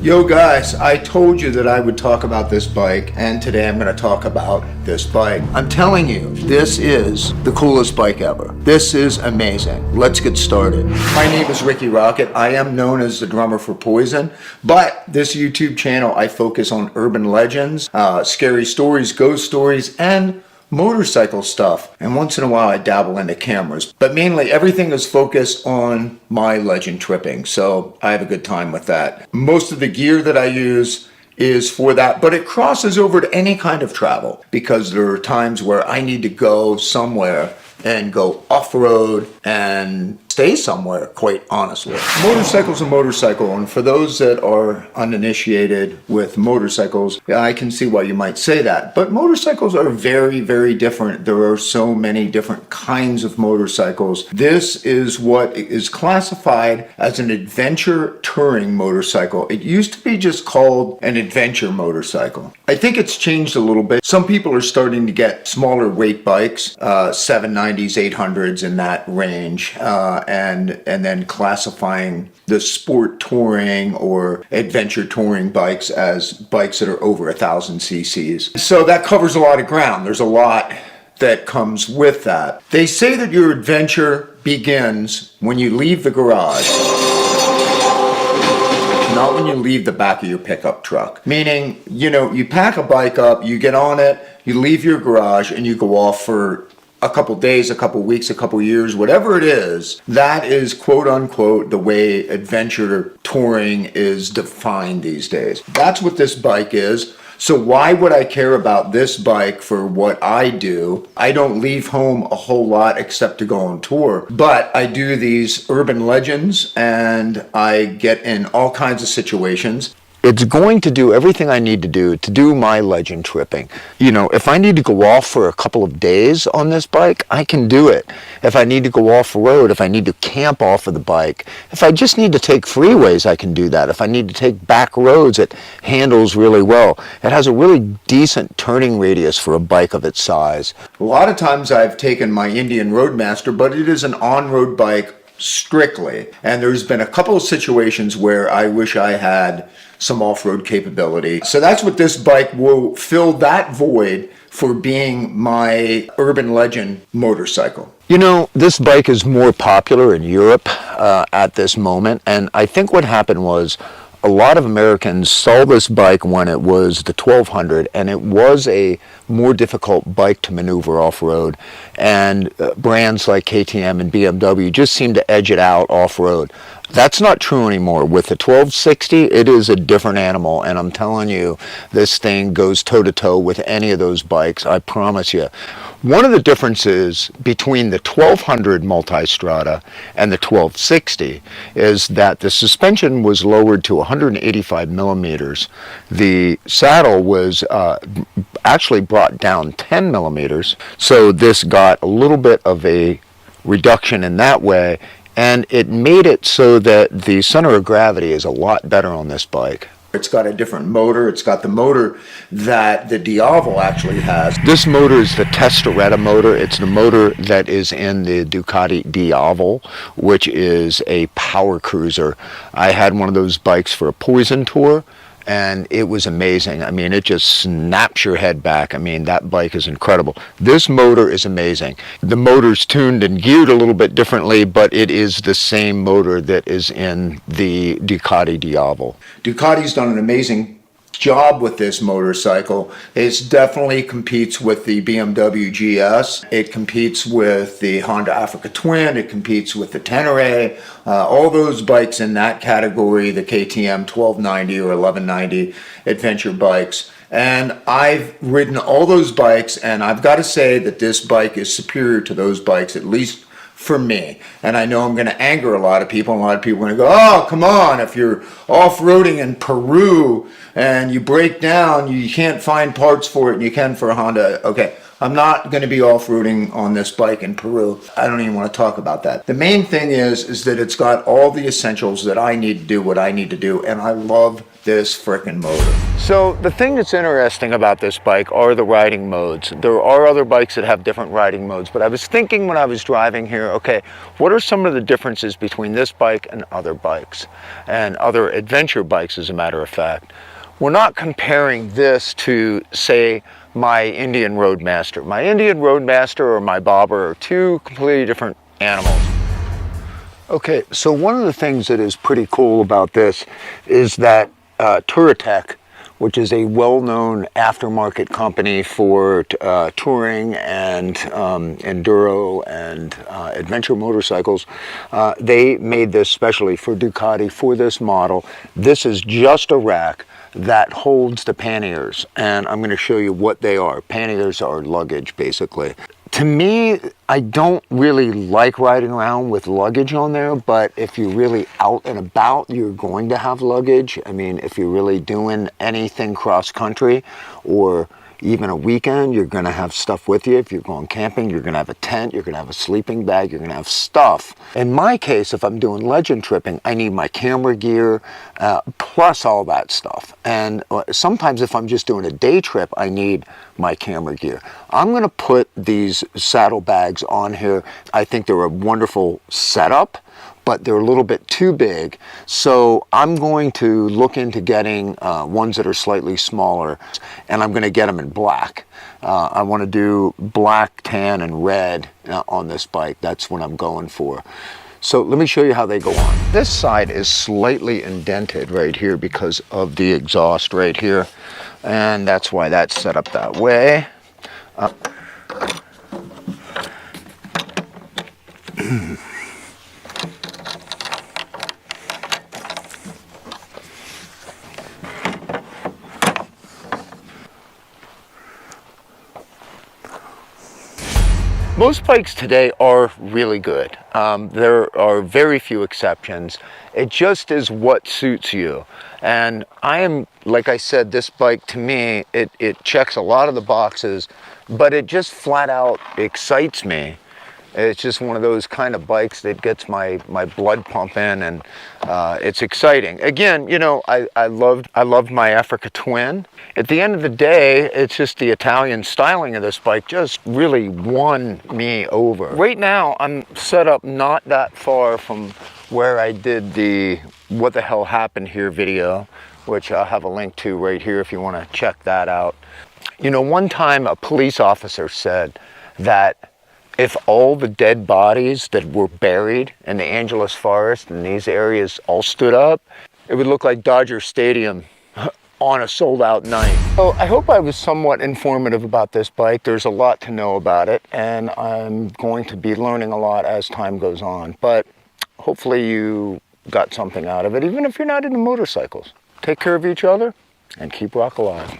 Yo guys, I told you that I would talk about this bike, and today I'm going to talk about this bike. I'm telling you, this is the coolest bike ever. This is amazing. Let's get started. My name is Rikki Rockett. I am known as the drummer for Poison, but this YouTube channel I focus on urban legends, scary stories, ghost stories, and motorcycle stuff, and once in a while I dabble into cameras, but mainly everything is focused on my legend tripping, so I have a good time with that. Most of the gear that I use is for that, but it crosses over to any kind of travel because there are times where I need to go somewhere and go off-road and stay somewhere, quite honestly. Motorcycle's a motorcycle, and for those that are uninitiated with motorcycles, I can see why you might say that. But motorcycles are very, very different. There are so many different kinds of motorcycles. This is what is classified as an adventure touring motorcycle. It used to be just called an adventure motorcycle. I think it's changed a little bit. Some people are starting to get smaller weight bikes, 790s, 800s in that range, and then classifying the sport touring or adventure touring bikes as bikes that are over 1,000 cc's. So that covers a lot of ground. There's a lot that comes with that. They say that your adventure begins when you leave the garage, not when you leave the back of your pickup truck. Meaning, you pack a bike up, you get on it, you leave your garage, and you go off for a couple days, a couple weeks, a couple years, whatever it is. That is quote unquote the way adventure touring is defined these days. That's what this bike is. So why would I care about this bike for what I do? I don't leave home a whole lot except to go on tour, but I do these urban legends and I get in all kinds of situations. It's going to do everything I need to do my legend tripping. If I need to go off for a couple of days on this bike, I can do it. If I need to go off road, if I need to camp off of the bike, if I just need to take freeways, I can do that. If I need to take back roads, it handles really well. It has a really decent turning radius for a bike of its size. A lot of times I've taken my Indian Roadmaster, but it is an on-road bike strictly. And there's been a couple of situations where I wish I had some off-road capability. So that's what this bike will fill that void for being my urban legend motorcycle. This bike is more popular in Europe at this moment, and I think what happened was a lot of Americans saw this bike when it was the 1200, and it was a more difficult bike to maneuver off-road, and brands like KTM and BMW just seem to edge it out off-road. That's not true anymore. With the 1260, it is a different animal, and I'm telling you, this thing goes toe-to-toe with any of those bikes, I promise you. One of the differences between the 1200 Multistrada and the 1260 is that the suspension was lowered to 185 millimeters. The saddle was actually brought down 10 millimeters, so this got a little bit of a reduction in that way, and it made it so that the center of gravity is a lot better on this bike. It's got a different motor. It's got the motor that the Diavel actually has. This motor is the Testoretta motor. It's the motor that is in the Ducati Diavel, which is a power cruiser. I had one of those bikes for a Poison tour, and it was amazing. I mean, it just snaps your head back. I mean, that bike is incredible. This motor is amazing. The motor's tuned and geared a little bit differently, but it is the same motor that is in the Ducati Diavel. Ducati's done an amazing job with this motorcycle. It definitely competes with the BMW GS. It competes with the Honda Africa Twin. It competes with the Tenere. All those bikes in that category, the KTM 1290 or 1190 adventure bikes. And I've ridden all those bikes, and I've got to say that this bike is superior to those bikes, at least for me. And I know I'm going to anger a lot of people, and a lot of people are going to go, oh, come on, if you're off-roading in Peru and you break down, you can't find parts for it, and you can for a Honda. Okay, I'm not going to be off-roading on this bike in Peru. I don't even want to talk about that. The main thing is that it's got all the essentials that I need to do what I need to do, and I love this frickin' motor. So the thing that's interesting about this bike are the riding modes. There are other bikes that have different riding modes, but I was thinking when I was driving here, okay, what are some of the differences between this bike and other bikes, and other adventure bikes, as a matter of fact? We're not comparing this to, say, my Indian Roadmaster. My Indian Roadmaster or my Bobber are two completely different animals. Okay, so one of the things that is pretty cool about this is that Touratech, which is a well-known aftermarket company for touring and enduro and adventure motorcycles, they made this specially for Ducati for this model. This is just a rack that holds the panniers, and I'm going to show you what they are. Panniers are luggage, basically. To me, I don't really like riding around with luggage on there, but if you're really out and about, you're going to have luggage. I mean, if you're really doing anything cross-country or even a weekend, you're going to have stuff with you. If you're going camping, you're going to have a tent, you're going to have a sleeping bag, you're going to have stuff. In my case, if I'm doing legend tripping, I need my camera gear, plus all that stuff. And sometimes if I'm just doing a day trip, I need my camera gear. I'm going to put these saddle bags on here. I think they're a wonderful setup, but they're a little bit too big. So I'm going to look into getting ones that are slightly smaller, and I'm going to get them in black. I want to do black, tan, and red on this bike. That's what I'm going for. So let me show you how they go on. This side is slightly indented right here because of the exhaust right here, and that's why that's set up that way. Most bikes today are really good. There are very few exceptions. It just is what suits you. And I am, like I said, this bike to me, it checks a lot of the boxes, but it just flat out excites me. It's just one of those kind of bikes that gets my blood pumping, and it's exciting. Again, you know, I loved my Africa Twin. At the end of the day, it's just the Italian styling of this bike just really won me over. Right now, I'm set up not that far from where I did the What the Hell Happened Here video, which I'll have a link to right here if you want to check that out. You know, one time a police officer said that if all the dead bodies that were buried in the Angeles Forest and these areas all stood up, it would look like Dodger Stadium on a sold-out night. So I hope I was somewhat informative about this bike. There's a lot to know about it, and I'm going to be learning a lot as time goes on. But hopefully you got something out of it, even if you're not into motorcycles. Take care of each other and keep rock alive.